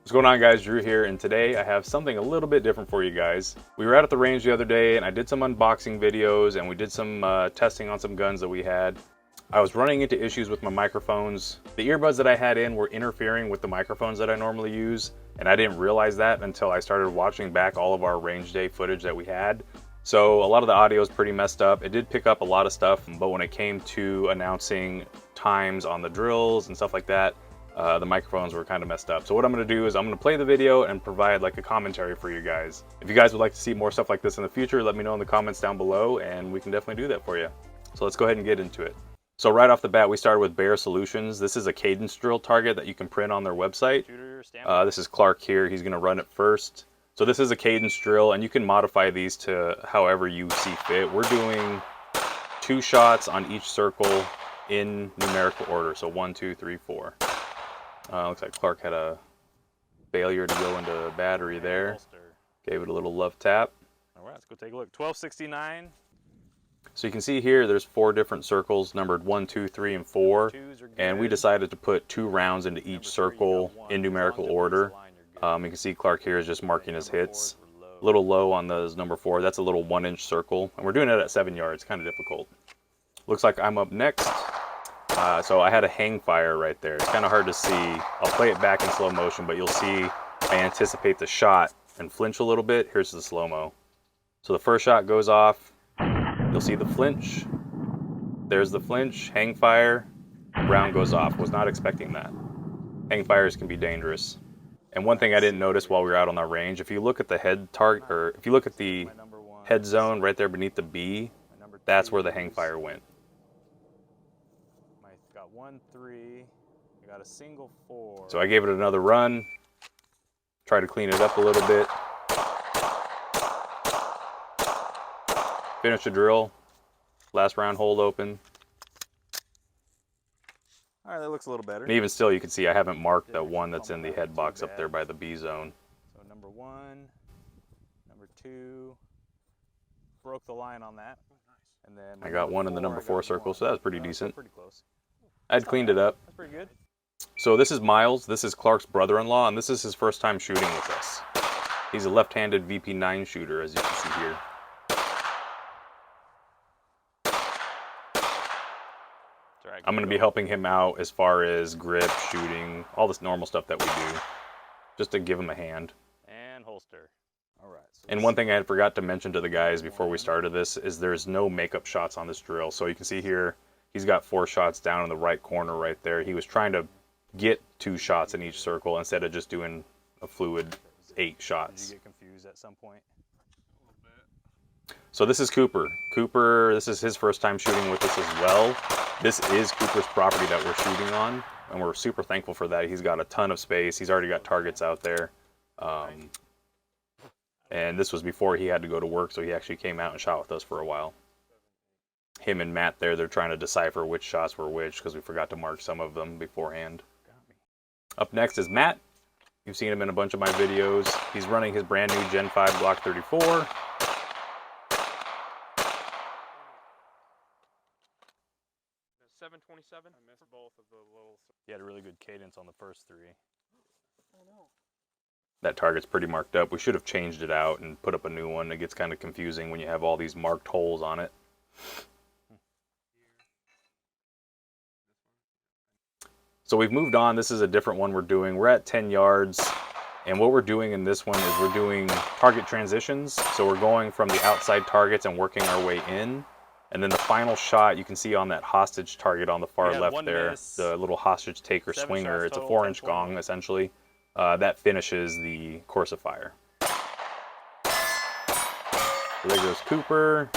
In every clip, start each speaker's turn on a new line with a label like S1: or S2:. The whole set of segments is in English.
S1: What's going on, guys? Drew here, and today I have something a little bit different for you guys. We were out at the range the other day and I did some unboxing videos and we did some testing on some guns that we had. I was running into issues with my microphones. The earbuds that I had in were interfering with the microphones that I normally use, and I didn't realize that until I started watching back all of our range day footage that we had. So a lot of the audio is pretty messed up. It did pick up a lot of stuff, but when it came to announcing times on the drills and stuff like that, the microphones were kind of messed up. So what I'm going to do is I'm going to play the video and provide like a commentary for you guys. If you guys would like to see more stuff like this in the future, let me know in the comments down below and we can definitely do that for you. So let's go ahead and get into it. So right off the bat, we started with Bear Solutions. This is a cadence drill target that you can print on their website. This is Clark here. He's going to run it first. So this is a cadence drill and you can modify these to however you see fit. We're doing 2 shots on each circle in numerical order. So 1, 2, 3, 4. Looks like Clark had a failure to go into battery there. Gave it a little love tap.
S2: All right, let's go take a look. 1269.
S1: So you can see here there's 4 different circles numbered 1, 2, 3, and 4. And we decided to put 2 rounds into each circle in numerical order. You can see Clark here is just marking his hits. A little low on the number 4. That's a little 1-inch circle. And we're doing it at 7 yards. Kind of difficult. Looks like I'm up next. So I had a hang fire right there. It's kind of hard to see. I'll play it back in slow motion, but you'll see I anticipate the shot and flinch a little bit. Here's the slow-mo. So the first shot goes off. You'll see the flinch. There's the flinch, hang fire, round goes off. Was not expecting that. Hang fires can be dangerous. And one thing I didn't notice while we were out on our range, if you look at the head target, or if you look at the head zone right there beneath the B, that's where the hang fire went.
S2: Got 1, 3. I got a single 4.
S1: So I gave it another run. Try to clean it up a little bit. Finish the drill. Last round hold open.
S2: All right, that looks a little better.
S1: And even still, you can see I haven't marked the one that's in the head box up there by the B zone.
S2: So number 1, number 2, broke the line on that. And then
S1: I got 1 in the number 4 circle, so that was pretty decent.
S2: Pretty close.
S1: I'd cleaned it up.
S2: That's pretty good.
S1: So this is Miles. This is Clark's brother-in-law, and this is his first time shooting with us. He's a left-handed VP9 shooter, as you can see here. I'm going to be helping him out as far as grip, shooting, all this normal stuff that we do, just to give him a hand.
S2: And holster. All right. So
S1: and one thing I forgot to mention to the guys before we started this is there's no makeup shots on this drill. So you can see here, he's got 4 shots down in the right corner right there. He was trying to get 2 shots in each circle instead of just doing a fluid 8 shots.
S2: Did you get confused at some point?
S1: So this is Cooper. Cooper, this is his first time shooting with us as well. This is Cooper's property that we're shooting on, and we're super thankful for that. He's got a ton of space. He's already got targets out there. And this was before he had to go to work, so he actually came out and shot with us for a while. Him and Matt there, they're trying to decipher which shots were which because we forgot to mark some of them beforehand. Up next is Matt. You've seen him in a bunch of my videos. He's running his brand new Gen 5 Glock 34.
S2: .727. I missed both of the little. He had a really good cadence on the first 3. Oh no.
S1: That target's pretty marked up. We should have changed it out and put up a new one. It gets kind of confusing when you have all these marked holes on it. So we've moved on. This is a different one we're doing. We're at 10 yards. And what we're doing in this one is we're doing target transitions. So we're going from the outside targets and working our way in. And then the final shot you can see on that hostage target on the far left there, the little hostage taker swinger. It's a 4-inch gong essentially. That finishes the course of fire. So there goes Cooper.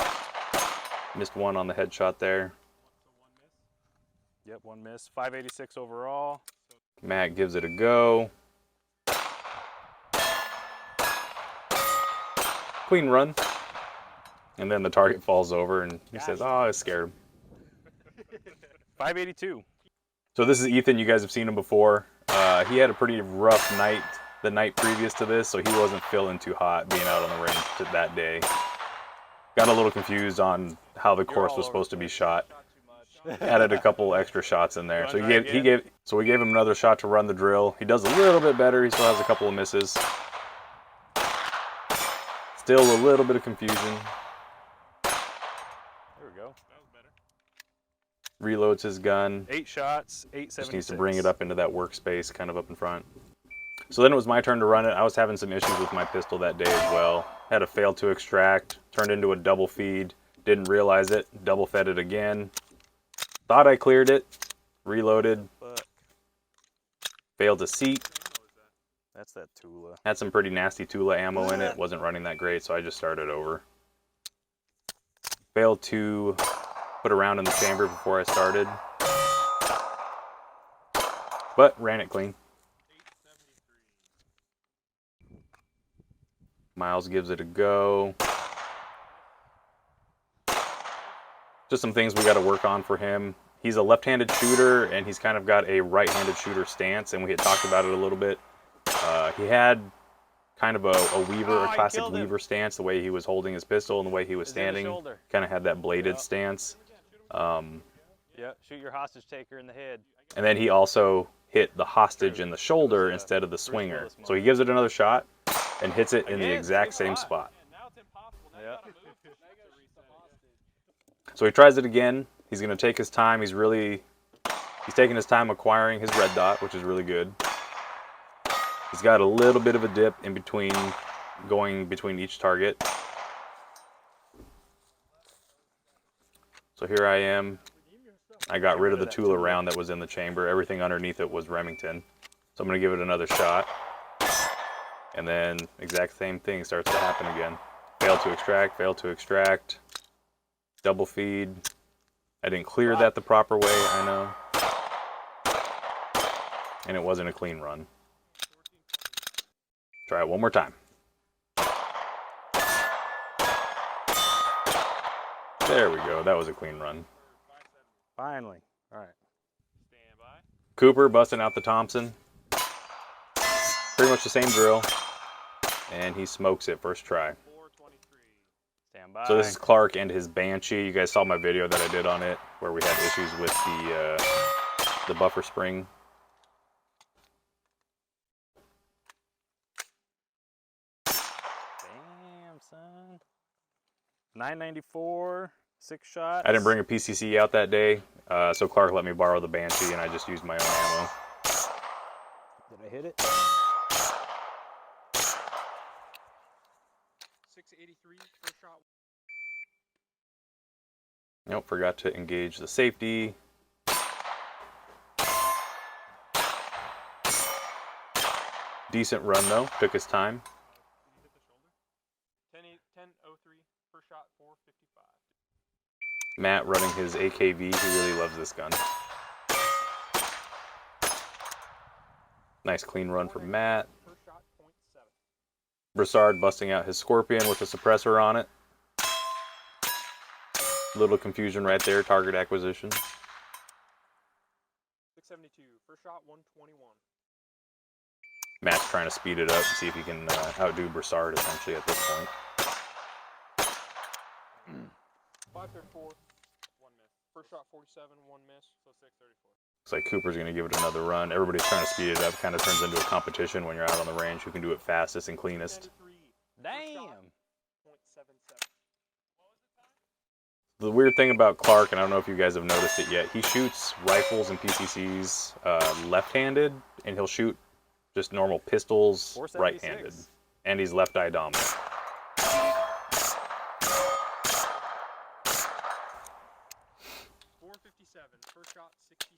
S1: Missed 1 on the headshot there.
S2: Yep, 1 miss. 586 overall.
S1: Matt gives it a go. Clean run. And then the target falls over and he says, oh, I scared him.
S2: 582.
S1: So this is Ethan. You guys have seen him before. He had a pretty rough night the night previous to this, so he wasn't feeling too hot being out on the range that day. Got a little confused on how the course was supposed to be shot. Added a couple extra shots in there.
S2: You
S1: So
S2: wanna try again?
S1: we gave him another shot to run the drill. He does a little bit better. He still has a couple of misses. Still a little bit of confusion.
S2: There we go. That was better.
S1: Reloads his gun.
S2: 8 shots, 876.
S1: Just needs to bring it up into that workspace, kind of up in front. So then it was my turn to run it. I was having some issues with my pistol that day as well. Had a fail to extract, turned into a double feed. Didn't realize it. Double fed it again. Thought I cleared it. Reloaded.
S2: Fuck.
S1: Failed to seat.
S2: That's that Tula.
S1: Had some pretty nasty Tula ammo in it. Wasn't running that great, so I just started over. Failed to put a round in the chamber before I started. But ran it clean. Miles gives it a go. Just some things we got to work on for him. He's a left-handed shooter, and he's kind of got a right-handed shooter stance, and we had talked about it a little bit. He had kind of a Weaver, a classic Weaver stance, the way he was holding his pistol and the way he was standing. Kind of had that bladed stance.
S2: Yep, shoot your hostage taker in the head.
S1: And then he also hit the hostage in the shoulder instead of the swinger. So he gives it another shot and hits it in the exact same spot.
S2: Yep.
S1: So he tries it again. He's going to take his time. He's taking his time acquiring his red dot, which is really good. He's got a little bit of a dip in between, going between each target. So here I am. I got rid of the Tula round that was in the chamber. Everything underneath it was Remington. So I'm going to give it another shot. And then exact same thing starts to happen again. Fail to extract, fail to extract. Double feed. I didn't clear that the proper way, I know. And it wasn't a clean run. Try it one more time. There we go. That was a clean run.
S2: Finally. All right.
S3: Stand by.
S1: Cooper busting out the Thompson. Pretty much the same drill. And he smokes it first try.
S3: 423.
S2: Stand by.
S1: So this is Clark and his Banshee. You guys saw my video that I did on it where we had issues with the buffer spring.
S2: Damn, son. 994, 6 shots.
S1: I didn't bring a PCC out that day, so Clark let me borrow the Banshee and I just used my own ammo.
S2: Did I hit it?
S3: 683. First shot.
S1: Nope, forgot to engage the safety. Decent run though, took his time.
S3: Did you hit the shoulder? 1003. First shot. 455.
S1: Matt running his AKV, he really loves this gun. Nice clean run from Matt.
S3: First shot. 0.7.
S1: Broussard busting out his Scorpion with a suppressor on it. Little confusion right there, target acquisition.
S3: 672. First shot. 121.
S1: Matt's trying to speed it up, see if he can outdo Broussard essentially at this point.
S3: 534. 1 miss. First shot. 47. 1 miss. So 634.
S1: Looks like Cooper's going to give it another run. Everybody's trying to speed it up. Kind of turns into a competition when you're out on the range. Who can do it fastest and cleanest.
S3: 93.
S2: Damn.
S3: 0.77.
S1: The weird thing about Clark, and I don't know if you guys have noticed it yet, he shoots rifles and PCCs left-handed, and he'll shoot just normal pistols
S2: 476.
S1: right-handed. And he's left-eye dominant.
S3: 457. First shot. 66.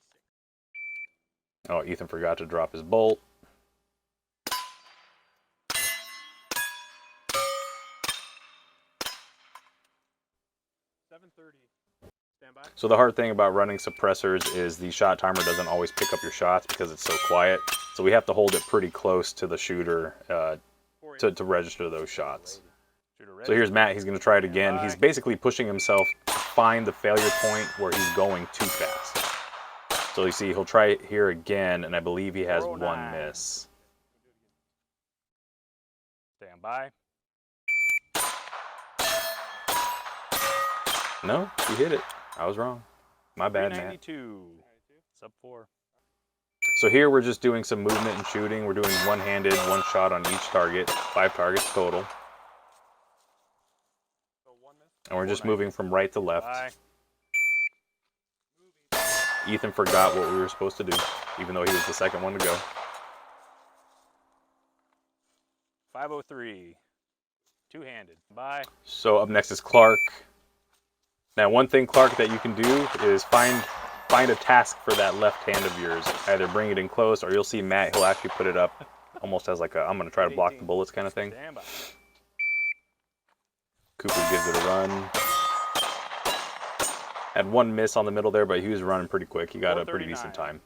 S1: Oh, Ethan forgot to drop his bolt.
S3: Stand by.
S1: So the hard thing about running suppressors is the shot timer doesn't always pick up your shots because it's so quiet. So we have to hold it pretty close to the shooter to register those shots. So here's Matt. He's going to try it again. He's basically pushing himself to find the failure point where he's going too fast. So you see, he'll try it here again, and I believe he has 1 miss.
S2: Stand by.
S1: No, he hit it. I was wrong. My bad, Matt.
S2: 392. Sub 4.
S1: So here we're just doing some movement and shooting. We're doing one-handed, one shot on each target, 5 targets total. And we're just moving from right to left.
S2: Bye.
S1: Ethan forgot what we were supposed to do, even though he was the second one to go.
S2: 503. Two-handed. Bye.
S1: So up next is Clark. Now one thing, Clark, that you can do is find a task for that left hand of yours. Either bring it in close, or you'll see Matt, he'll actually put it up almost as like a, I'm going to try to block the bullets kind of thing.
S2: Stand by.
S1: Cooper gives it a run. Had one miss on the middle there, but he was running pretty quick. He got a pretty decent time.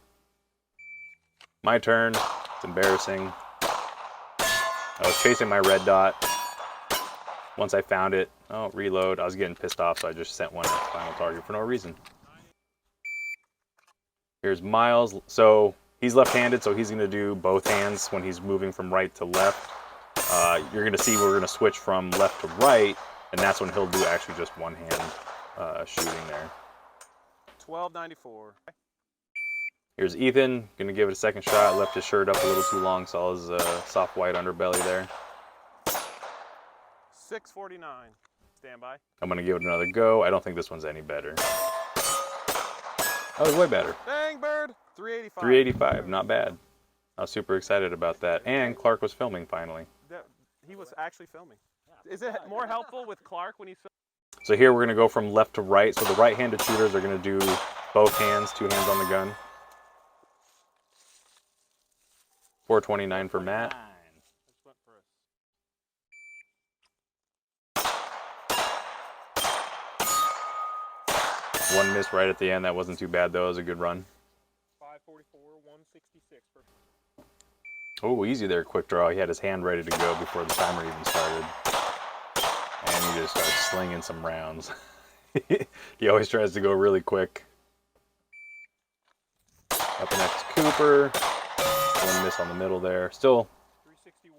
S1: My turn. It's embarrassing. I was chasing my red dot. Once I found it, oh, reload. I was getting pissed off, so I just sent one at the final target for no reason. Here's Miles. So he's left-handed, so he's going to do both hands when he's moving from right to left. You're going to see we're going to switch from left to right, and that's when he'll do actually just one hand shooting there.
S3: 1294.
S1: Here's Ethan, gonna give it a second shot. Left his shirt up a little too long, saw his soft white underbelly there.
S3: 649. Stand by.
S1: I'm gonna give it another go. I don't think this one's any better. That was way better.
S3: Dang bird. 385.
S1: 385, not bad. I was super excited about that. And Clark was filming finally.
S3: He was actually filming. Is it more helpful with Clark when he's filming?
S1: So here we're gonna go from left to right. So the right-handed shooters are gonna do both hands, 2 hands on the gun. 429 for Matt. One miss right at the end. That wasn't too bad though. It was a good run.
S3: 544, 166.
S1: Oh, easy there, quick draw. He had his hand ready to go before the timer even started. And he just started slinging some rounds. He always tries to go really quick. Up next, Cooper. One miss on the middle there. Still,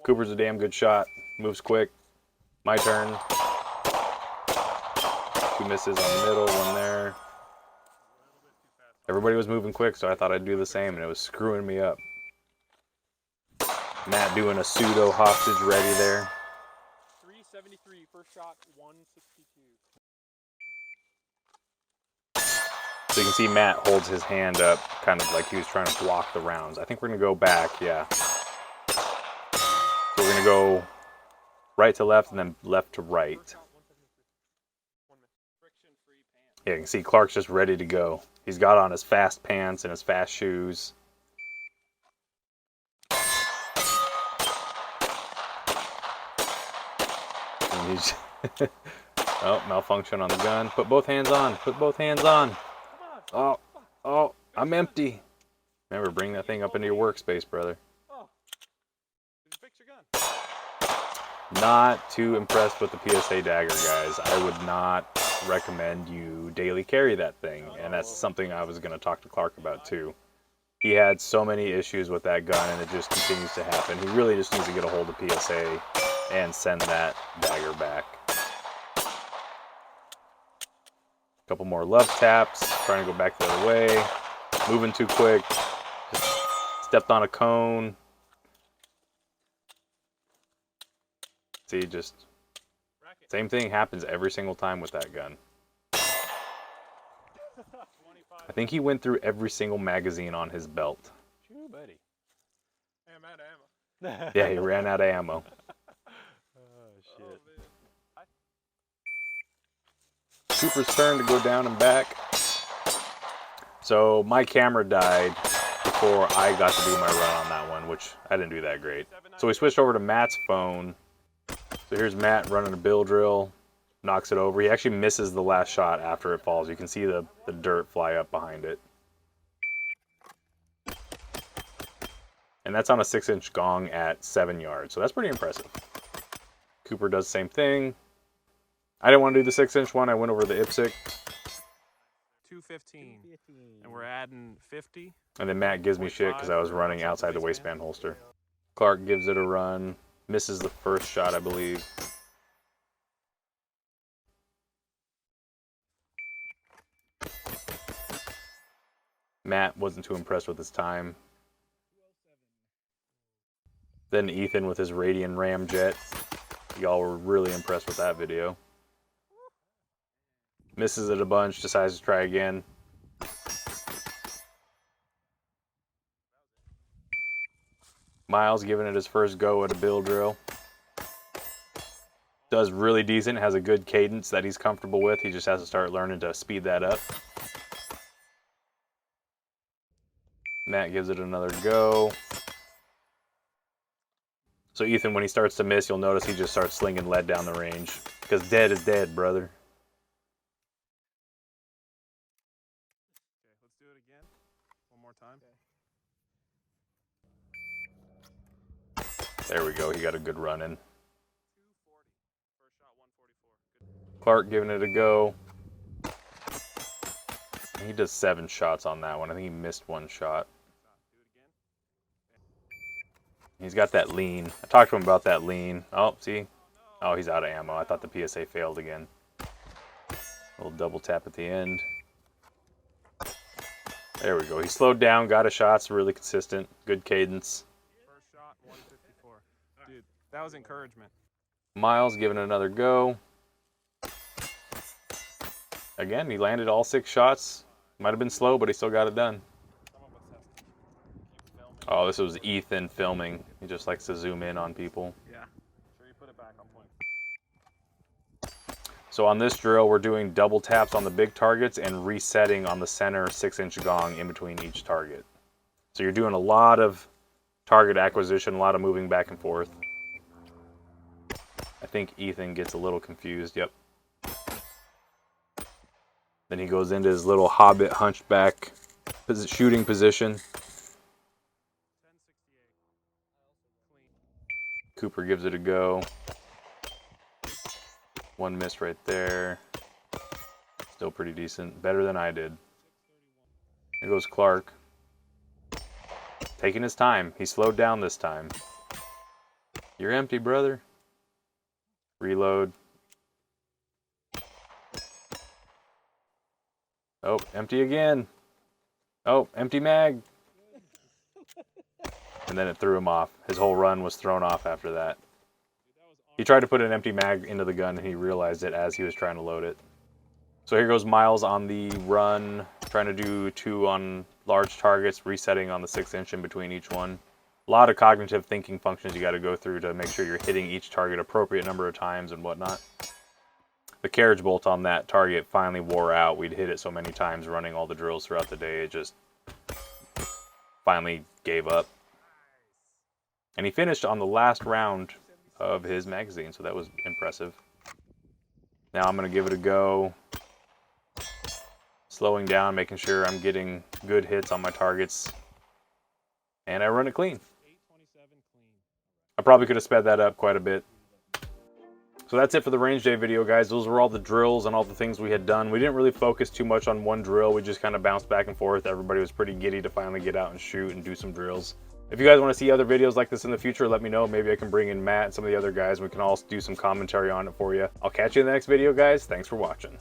S1: Cooper's a damn good shot. Moves quick. My turn. 2 misses on the middle, 1 there. Everybody was moving quick, so I thought I'd do the same, and it was screwing me up. Matt doing a pseudo hostage ready there.
S3: 373. First shot, 162.
S1: So you can see Matt holds his hand up, kind of like he was trying to block the rounds. I think we're going to go back, yeah. So we're going to go right to left and then left to right. Yeah, you can see Clark's just ready to go. He's got on his fast pants and his fast shoes. And he's oh, malfunction on the gun. Put both hands on. Put both hands on. Oh, I'm empty. Remember, bring that thing up into your workspace, brother.
S3: Oh. Did you fix your gun?
S1: Not too impressed with the PSA Dagger, guys. I would not recommend you daily carry that thing, and that's something I was going to talk to Clark about too. He had so many issues with that gun, and it just continues to happen. He really just needs to get a hold of PSA and send that Dagger back. Couple more love taps, trying to go back the other way. Moving too quick. Just stepped on a cone. See, just same thing happens every single time with that gun. I think he went through every single magazine on his belt.
S2: Shoo, buddy.
S3: I'm out of ammo.
S1: Yeah, he ran out of ammo.
S2: Oh, shit.
S1: Cooper's turn to go down and back. So my camera died before I got to do my run on that one, which I didn't do that great. So we switched over to Matt's phone. So here's Matt running a bill drill, knocks it over. He actually misses the last shot after it falls. You can see the dirt fly up behind it. And that's on a 6-inch gong at 7 yards, so that's pretty impressive. Cooper does the same thing. I didn't want to do the 6-inch one. I went over the IPSC.
S3: 215. And we're adding 50.
S1: And then Matt gives me shit because I was running outside the waistband holster. Clark gives it a run. Misses the first shot, I believe. Matt wasn't too impressed with his time. Then Ethan with his Radian ramjet. Y'all were really impressed with that video. Misses it a bunch, decides to try again. Miles giving it his first go at a bill drill. Does really decent, has a good cadence that he's comfortable with. He just has to start learning to speed that up. Matt gives it another go. So Ethan, when he starts to miss, you'll notice he just starts slinging lead down the range. Because dead is dead, brother.
S3: Okay, let's do it again. One more time.
S1: There we go, he got a good run in.
S3: 240. First shot, 144. Good.
S1: Clark giving it a go. He does 7 shots on that one. I think he missed 1 shot.
S3: Do it again.
S1: He's got that lean. I talked to him about that lean. Oh, see? Oh, he's out of ammo. I thought the PSA failed again. A little double tap at the end. There we go. He slowed down, got his shots, really consistent. Good cadence.
S3: First shot, 154. Dude, that was encouragement.
S1: Miles giving it another go. Again, he landed all 6 shots. Might have been slow, but he still got it done.
S3: Someone was testing. Keep filming.
S1: Oh, this was Ethan filming. He just likes to zoom in on people.
S3: Yeah. Sure you put it back on point.
S1: So on this drill, we're doing double taps on the big targets and resetting on the center 6-inch gong in between each target. So you're doing a lot of target acquisition, a lot of moving back and forth. I think Ethan gets a little confused, yep. Then he goes into his little hobbit hunchback shooting position.
S3: 1068. Clean.
S1: Cooper gives it a go. 1 miss right there. Still pretty decent. Better than I did. Here goes Clark. Taking his time. He slowed down this time. You're empty, brother. Reload. Oh, empty again. Oh, empty mag. And then it threw him off. His whole run was thrown off after that. He tried to put an empty mag into the gun and he realized it as he was trying to load it. So here goes Miles on the run, trying to do 2 on large targets, resetting on the 6-inch in between each one. A lot of cognitive thinking functions you got to go through to make sure you're hitting each target appropriate number of times and whatnot. The carriage bolt on that target finally wore out. We'd hit it so many times running all the drills throughout the day, it just finally gave up. And he finished on the last round of his magazine, so that was impressive. Now I'm going to give it a go. Slowing down, making sure I'm getting good hits on my targets. And I run it clean.
S3: 827 clean.
S1: I probably could have sped that up quite a bit. So that's it for the range day video, guys. Those were all the drills and all the things we had done. We didn't really focus too much on one drill. We just kind of bounced back and forth. Everybody was pretty giddy to finally get out and shoot and do some drills. If you guys want to see other videos like this in the future, let me know. Maybe I can bring in Matt and some of the other guys. We can all do some commentary on it for you. I'll catch you in the next video, guys. Thanks for watching.